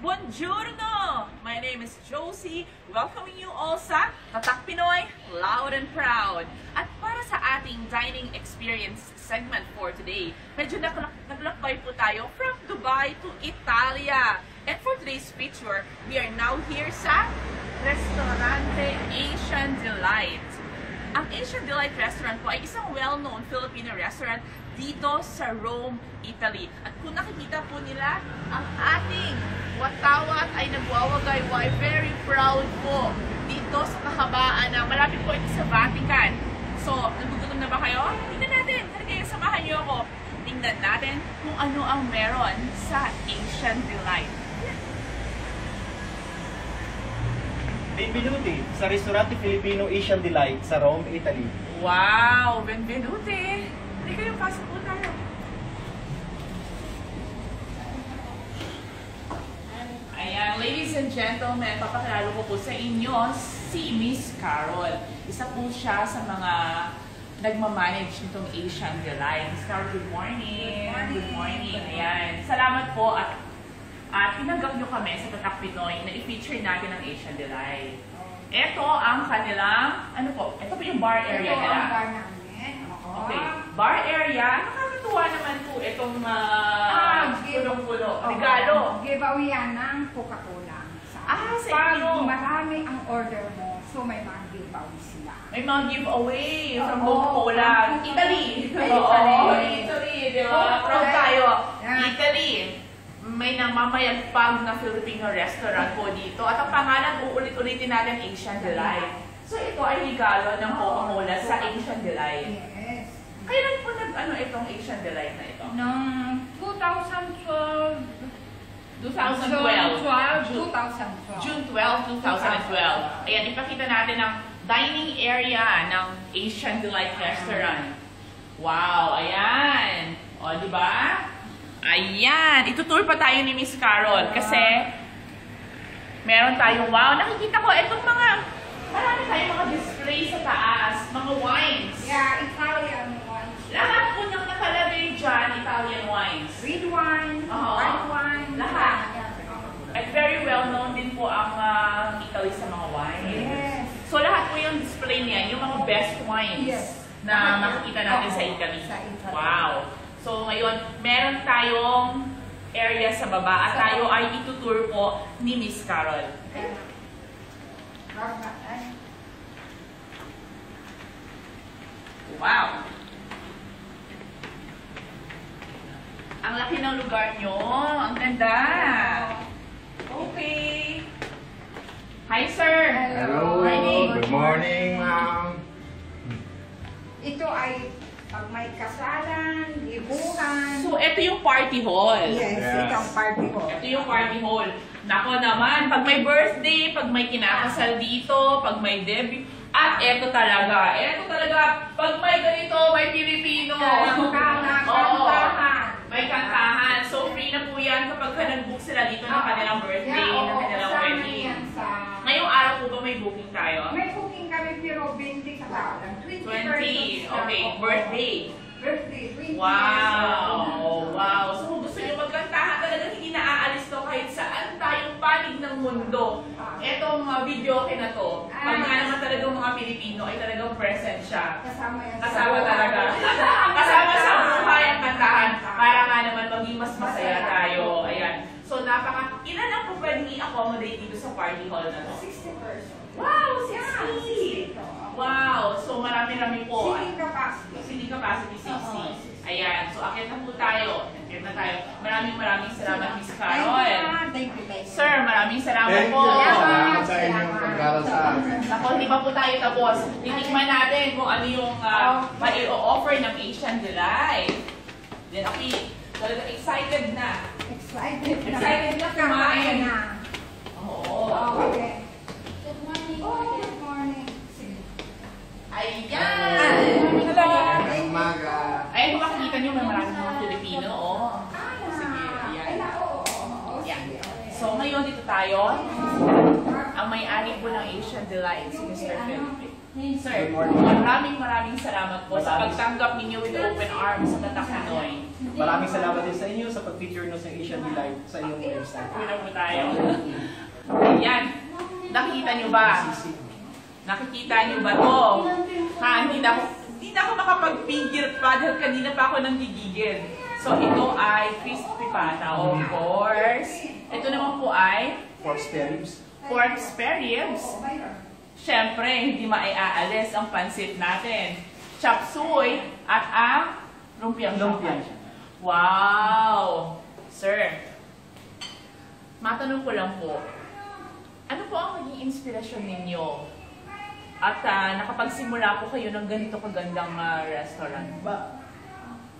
Buongiorno! My name is Josie, welcoming you all sa Tatak Pinoy, Loud and Proud. At para sa ating dining experience segment for today, medyo naglakbay po tayo from Dubai to Italia. And for today's feature, we are now here sa Restaurante Asian Delight. Ang Asian Delight Restaurant po ay isang well-known Filipino restaurant dito sa Rome, Italy. At kung nakikita po nila, ang ating watawat ay nagwawagay-way. Very proud po dito sa kahabaan na malapit po ito sa Vatican. So, nagugutom na ba kayo? Tingnan natin. Halika, samahan niyo ako. Tingnan natin kung ano ang meron sa Asian Delight. Benvenuti sa Ristorante Filipino Asian Delight sa Rome, Italy. Wow! Benvenuti! Hindi kayo, pasok po tayo. Ayan, ladies and gentlemen, papakilala ko po sa inyo si Miss Carol. Isa po siya sa mga nagmamanage nitong Asian Delight. Miss Carol, good morning. Good morning. Ayan. Salamat po at tinanggap nyo kami sa Tatak Pinoy na i-feature natin ang Asian Delight. Ito ang kanilang, ano po, ito po yung bar area nila. Ito ang bar namin. Okay, bar area. Nakakatuwa naman po itong pulong-pulo. Regalo. Giveaway yan ng Coca-Cola. Sa Pag inyo. marami ang order mo, so may mga giveaway sila. May mga giveaway from Oo. Coca-Cola. Italy. Italy, di ba? Proud tayo. Italy. May namamayagpag na Filipino restaurant po dito. At ang pangalan, uulit-ulitin natin Asian Delight. So ito ay regalo ng Coca-Cola sa Asian Delight. Yes. Kailan po itong Asian Delight na ito? Noong 2012. 2012. June 12, 2012. Ayan, ipakita natin ang dining area ng Asian Delight Restaurant. Wow, ayan. O, di ba? Ayan, itutour pa tayo ni Miss Carol kasi meron tayong, wow, nakikita ko itong marami tayong mga display sa taas, mga wines. Yeah, Italian wines. Lahat po niyang nakalagay dyan, Italian wines. Red wine, Oo. white wine. Lahat. At very well known din po ang Italy sa mga wines. Yes. So lahat po yung display niyan, yung mga best wines Yes. na makikita natin sa Italy. Sa Italy. Wow. So ngayon, meron tayong area sa baba at tayo ay itutour po ni Miss Carol. Wow! Ang laki ng lugar nyo. Ang ganda. Okay. Hi, sir. Hello, good morning, ma'am. Ito ay pag may kasalan, libuhan. So, ito yung party hall. Yes, Yes. ito ang party hall. Ito yung party hall. Nako naman, pag may birthday, pag may kinakasal dito, pag may debut, at ito talaga, pag may ganito, may Pilipino. Kantahan. May kantahan. So, free na po yan kapag nag-book sila dito ng kanilang birthday, ng kanilang wedding. Ngayong araw po ba may booking tayo? May booking kami pero 20 ka ba? 20. Okay, birthday. Birthday, 20 Wow! Wow! So kung gusto nyo magkantahan, talaga hindi naaalis to kahit saan tayong panig ng mundo. Etong video na to, pag nga naman talagang mga Pilipino ay talagang present siya. Kasama yan. Kasama talaga. Kasama sa buhay ang kantahan para nga naman maging mas masaya tayo. Ayan. So ilan lang po pwedeng i-accommodate dito sa party hall na to? 60 persons. Wow! 60! Wow! So marami-rami po. Seating capacity. Seating capacity 60. Ayan. So akit na po tayo. Akit na tayo. Maraming salamat, Miss Carol. Thank you. Sir, maraming salamat Thank po. you. Salamat sa inyong pagdalo sa amin. Ako, hindi pa po tayo tapos. Titikman natin kung ano yung mai-offer ng Asian Delight. Then, okay, talaga excited na. Excited na kumain. Oo. Okay. Good morning. Good morning. Ayan! Magandang umaga. Ayun, kung makikita nyo, may maraming mga Filipino. Oh. Sige, ayan. Oo. Yeah. So, ngayon dito tayo. Ang ang may-ari po ng Asian Delight, si Mr. Philip. Sir, Good morning. maraming salamat po sa pagtanggap ninyo with open arms sa Tatak Pinoy. Maraming salamat din sa inyo sa pag-feature nyo sa Asian Delight sa iyong website. Una po tayo. Ayan. Nakikita nyo ba? Nakikita nyo ba to? Ha, hindi na ako makapag-figure pa dahil kanina pa ako nang gigigil. So, ito ay crispy pata, of course. Ito naman po ay Pork spare ribs. pork spare ribs. Siyempre, hindi maiaalis ang pansit natin. Chop suey at ang lumpiang Lumpia. Wow! Sir, matanong ko lang po, ano po ang naging inspirasyon ninyo? At nakapagsimula po kayo ng ganito kagandang restaurant?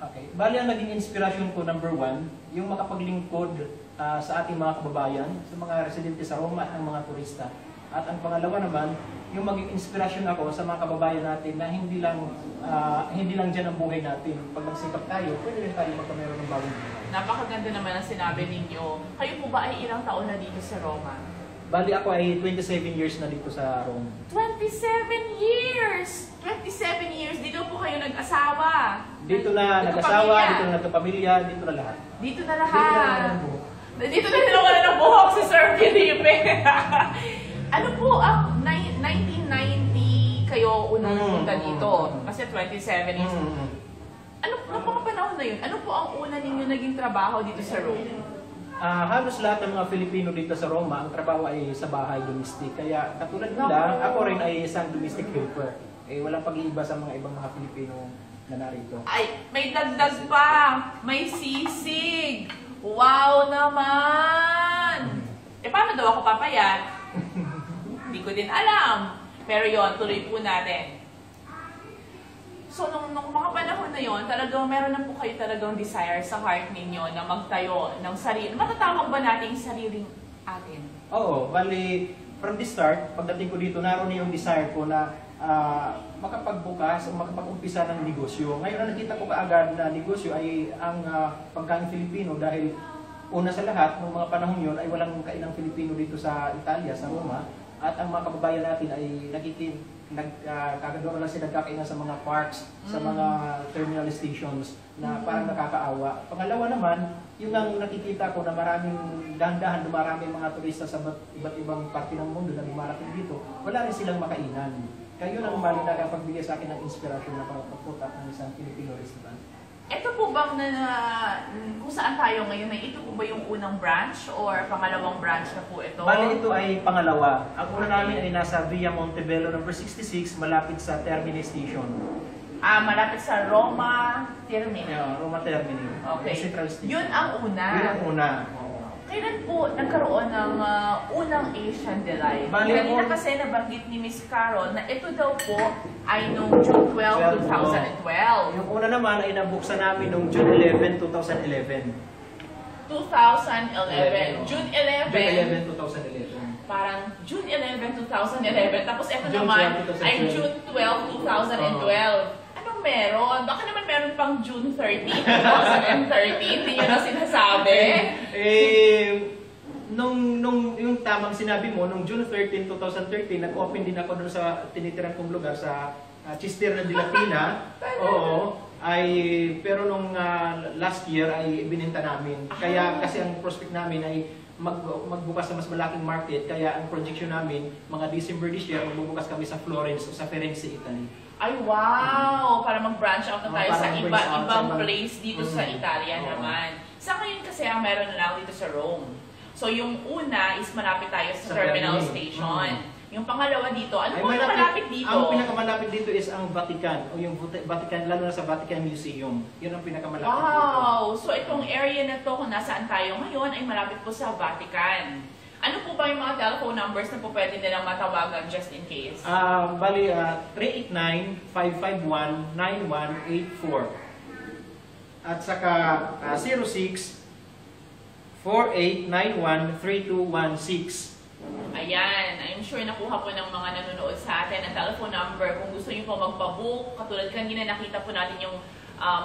Okay. Bali, ang naging inspirasyon ko, number one, yung makapaglingkod sa ating mga kababayan, sa mga residente sa Roma at ang mga turista. At ang pangalawa naman, yung maging inspirasyon ako sa mga kababayan natin na hindi lang dyan ang buhay natin. Pag nagsikap tayo, pwede rin tayo magkameron ng bagong buhay. Napakaganda naman ang sinabi ninyo. Kayo po ba ay ilang taon na dito sa Roma? Bali, ako ay 27 years na dito sa Rome. 27 years! 27 years! Dito po kayo nag-asawa. Dito na nag-asawa, dito na nagkapamilya, dito na lahat. Dito na Dito na lahat. ang buhay. Dito na wala ng buhok si Sir Felipe. Ano po ang 1990 kayo unang punta dito? Kasi 27 years. Ano mga panahon na yun? Ano po ang una ninyo naging trabaho dito sa Rome? Halos lahat ng mga Filipino dito sa Roma, ang trabaho ay sa bahay, domestic. Kaya katulad nila, ako rin ay isang domestic helper. Walang pag-iiba sa mga ibang mga Filipino na narito. Ay, may dagdag pa! May sisig! Wow naman! Paano daw ako papayat? Hindi ko din alam. Pero yon, tuloy po natin. So, nung mga panahon na yon, talagang meron na po kayo talagang desire sa heart ninyo na magtayo ng sarili. Matatawag ba nating sariling atin? Oo, bali, from the start, pagdating ko dito, naroon na yung desire ko na makapagbukas o makapag-umpisa ng negosyo. Ngayon, ang nakita ko kaagad na negosyo ay ang pagkain Filipino dahil una sa lahat, noong mga panahon yon ay walang kainang Filipino dito sa Italia, sa Roma. At ang mga kababayan natin ay kagagawa lang sila nagkakainan sa mga parks, sa mga terminal stations na parang nakakaawa. Pangalawa naman, yung ang nakikita ko na maraming dahan-dahan, dumarami mga turista sa iba't ibang parte ng mundo na dumarating dito, wala rin silang makainan. Kaya yun ang nakapagbigay sa akin ng inspirasyon na pagputak ng isang Filipino restaurant. Ito po bang kung saan tayo ngayon, ito po ba yung unang branch or pangalawang branch na po ito? Bali, ito ay pangalawa. Ang una namin ay nasa Via Montebello number 66, malapit sa Termini Station. Malapit sa Roma Termini. Roma Termini. Okay. Central Station. Yun ang una. Yun ang una. Kailan po nagkaroon ng unang Asian Delight? Bali, Kanina kasi nabanggit ni Miss Carol na ito daw po ay noong June 12, 2012. Yung una naman ay nabuksan namin noong June 11, 2011. 2011. June 11. June 11, 2011. Parang June 11, 2011. Tapos ito June naman 12, 2012. ay June 12, 2012. Anong meron? Baka naman meron pang June 13, 2013. Hindi nyo na sinasabi. Yung tamang sinabi mo, nung June 13, 2013, nag-open din ako doon sa tinitiran kong lugar sa Cisterna de la Pina. Oo. Pero nung last year ay binenta namin. Kaya kasi ang prospect namin ay magbukas sa mas malaking market. Kaya ang projection namin, mga December this year, magbubukas kami sa Florence o sa Firenze, Italy. Ay, wow! Para mag-branch out na tayo Para sa mag-branch out iba-ibang sa place dito sa Italia naman. Sa ngayon kasi ang meron na lang dito sa Rome. So yung una is malapit tayo sa terminal station. Yung pangalawa dito, ano po yung malapit dito? Ang pinakamalapit dito is ang Vatican, o yung Vatican, lalo na sa Vatican Museum. Yun ang pinakamalapit dito. Wow! So itong area na to, kung nasaan tayo ngayon, ay malapit po sa Vatican. Ano po ba yung mga telephone numbers na po pwede nilang matawagan just in case? Bali, 389-551-9184. At saka 06-4891-3216. Ayan, I'm sure nakuha po ng mga nanonood sa atin ang telephone number. Kung gusto niyo po magpabook, katulad kanina nakita po natin yung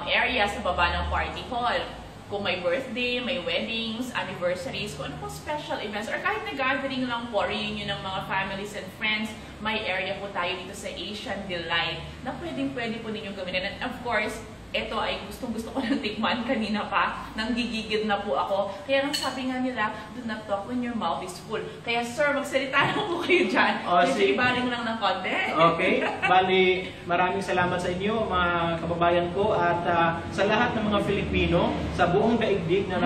area sa baba ng party hall. kung may birthday, may weddings, anniversaries, kung ano po special events, or kahit na gathering lang po, reunion ng mga families and friends, may area po tayo dito sa Asian Delight na pwede po ninyong gamitin. And of course, ito ay gustong-gusto ko ng tikman kanina pa. Nanggigigid na po ako. Kaya nang sabi nga nila, do not talk when your mouth is full. Kaya sir, magsalita na po kayo dyan. Medyo ibaling lang ng konti. Okay. Bali, maraming salamat sa inyo, mga kababayan ko. At sa lahat ng mga Filipino, sa buong daigdig na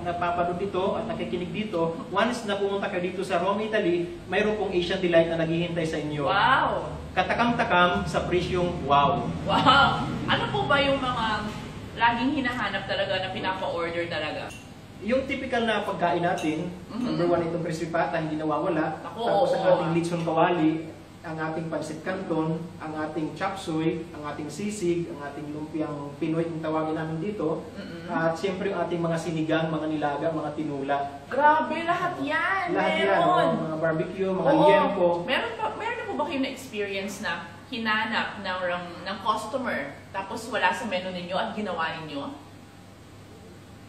napapanood dito at nakikinig dito, once na pumunta kayo dito sa Rome, Italy, mayroon pong Asian Delight na naghihintay sa inyo. Wow! Katakam-takam sa presyong wow. Wow! Ano po ba yung mga laging hinahanap talaga na pinapa-order talaga? Yung typical na pagkain natin, number one itong crispy pata, hindi nawawala. Tapos ang ating lechon kawali, ang ating pancit canton, ang ating chop suey, ang ating sisig, ang ating lumpiang Pinoy kung tawagin namin dito. At siyempre yung ating mga sinigang, mga nilaga, mga tinula. Grabe, lahat yan! Lahat yan, Meron! mga barbecue, mga liempo. Meron na po ba kayo na-experience na hinanap ng customer tapos wala sa menu ninyo at ginawa ninyo?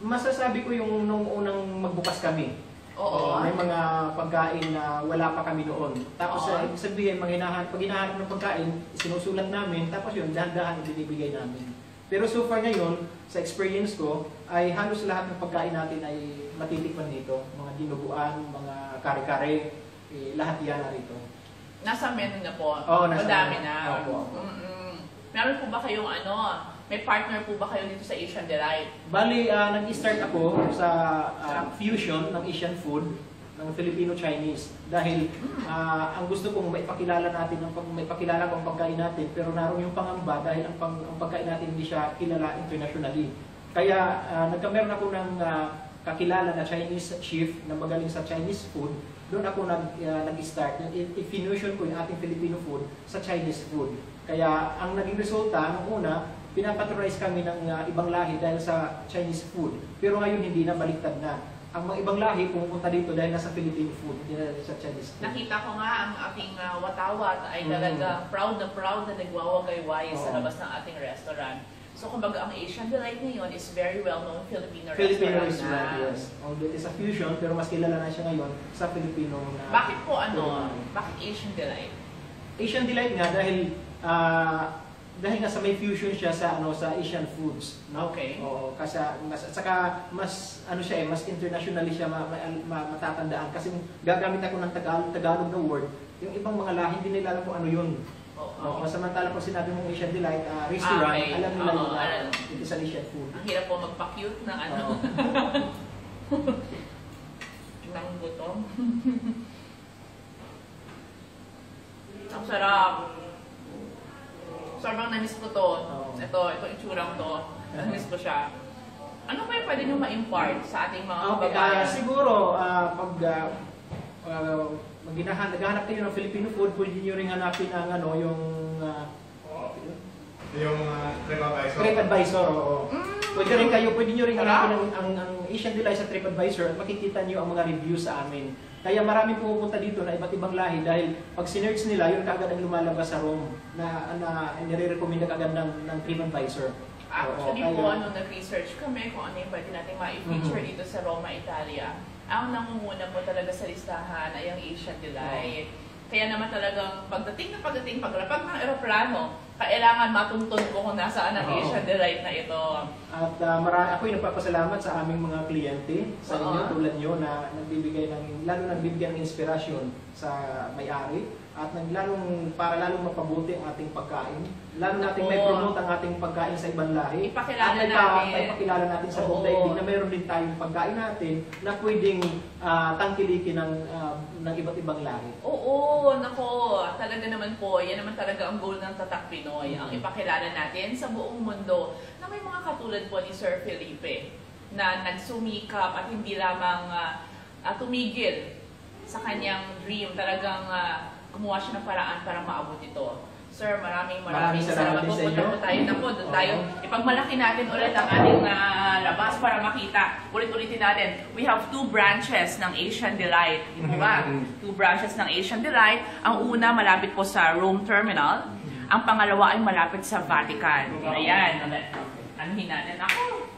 Masasabi ko yung nung unang magbukas kami. Oo. May mga pagkain na wala pa kami noon. Tapos Oo. ibig sabihin, pag hinahanap ng pagkain, sinusulat namin, tapos yun, dahan-dahan binibigay namin. Pero so far ngayon, sa experience ko, ay halos lahat ng pagkain natin ay matitikman dito. Mga dinuguan, mga kare-kare, lahat yan narito. Nasa menu na po? Oo, nasa madami menu. na. Opo. Meron po ba kayong may partner po ba kayo dito sa Asian Delight? Bali, nag-start ako sa fusion ng Asian food ng Filipino-Chinese dahil ang gusto kong maipakilala natin maipakilala kong pagkain natin, pero naroon yung pangamba dahil ang pagkain natin hindi siya kilala internationally. Kaya nagkameron ako ng kakilala na Chinese chef na magaling sa Chinese food. Doon ako nag-start. I-fusion ko yung ating Filipino food sa Chinese food. Kaya ang naging resulta, nung una, pinapatronize kami ng ibang lahi dahil sa Chinese food. Pero ngayon hindi na, baliktad na. Ang mga ibang lahi pumupunta dito dahil nasa Filipino food, hindi na sa Chinese food. Nakita ko nga ang ating watawat ay talaga proud na nagwawagayway sa labas ng ating restaurant. So kumbaga ang Asian Delight ngayon is very well-known Filipino restaurant na. Yes. Although it is a fusion, pero mas kilala na siya ngayon sa Filipino na. Bakit po bakit Asian Delight? Asian Delight nga dahil nga sa may fusion siya sa sa Asian foods, no? Okay. Oo, kasi saka mas mas internationally siya matatandaan kasi gagamit ako ng Tagalog na word. Yung ibang mga lahi hindi nila alam kung ano yun. Oo. Samantala pag sinabi mong Asian Delight restaurant, alam nila yun na it is an Asian food. Ang hirap po magpa-cute ng ng gutom. Ang sarap. Sobrang na-miss ko to. Ito itsurang to. Na-miss ko siya. Ano pa yung pwede nyo ma-impart sa ating mga kababayan? Siguro, pag naghahanap kayo ng Filipino food, pwede nyo rin hanapin ang Yung TripAdvisor. TripAdvisor, oo. Pwede nyo rin hanapin ang Asian Delight sa TripAdvisor at makikita nyo ang mga reviews sa amin. Kaya maraming pumupunta dito na iba't ibang lahi dahil pag sinerch nila, yun kaagad ang lumalabas sa Rome na nire-recommend agad ng TripAdvisor. Actually po, nag-research kami kung ano yung pwede natin ma-feature dito sa Roma, Italia. Ang nangunguna po talaga sa listahan ay ang Asian Delight. Kaya naman talagang pagdating, paglapag ng eroplano, kailangan matuntun ko kung nasaan ang Asian Delight na ito. At ako'y nagpapasalamat sa aming mga kliyente, sa inyo, tulad nyo, na lalo nagbibigay ng inspirasyon sa may-ari at para lalong mapabuti ang ating pagkain. Lalo natin may promote ang ating pagkain sa ibang lahi. Ipakilala natin sa buong daigdig na mayroon din tayong pagkain natin na pwedeng tangkilikin ng iba't ibang lahi. Oo, nako, talaga naman po, yan naman talaga ang goal ng Tatak Pinoy, ang ipakilala natin sa buong mundo na may mga katulad po ni Sir Felipe na nagsumikap at hindi lamang tumigil sa kanyang dream, talagang gumawa siya ng paraan para maabot ito. Sir, maraming salamat po. Punta po tayo na po. Doon tayo. Ipagmalaki natin ulit ang ating labas para makita. Ulit-ulitin natin. We have 2 branches ng Asian Delight. Ito ba? 2 branches ng Asian Delight. Ang una, malapit po sa Rome Terminal. Ang pangalawa ay malapit sa Vatican. Ayan. Anuhin natin. Ako.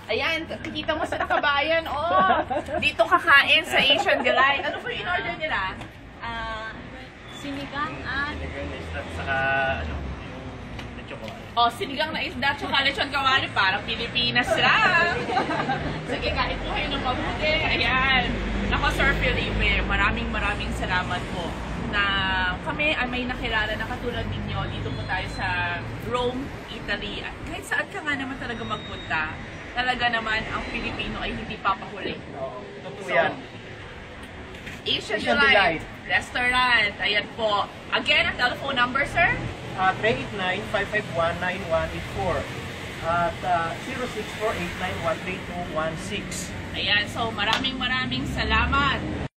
Ayan, kikita mo sa nakabayan. Oh, dito kakain sa Asian Delight. Ano po yung in-order nila? Sinigang at... Saka, ano, yung lechon ko. Oh, sinigang na isda tsaka lechon kawali. Parang Pilipinas lang. Sige, kain po kayo ng mabuti. Ayan. Nako, Sir Felipe, maraming salamat po na kami ay may nakilala na katulad ninyo. Dito po tayo sa Rome, Italy. At kahit saan ka nga naman talaga magpunta, talaga naman ang Pilipino ay hindi papahuli. Totoo So, yan. Asian Asian Delight Delight. Restaurant. Ayan po. Again, ang telephone number, sir? 389-551-9184 at 0648913216. Ayan. So, maraming salamat.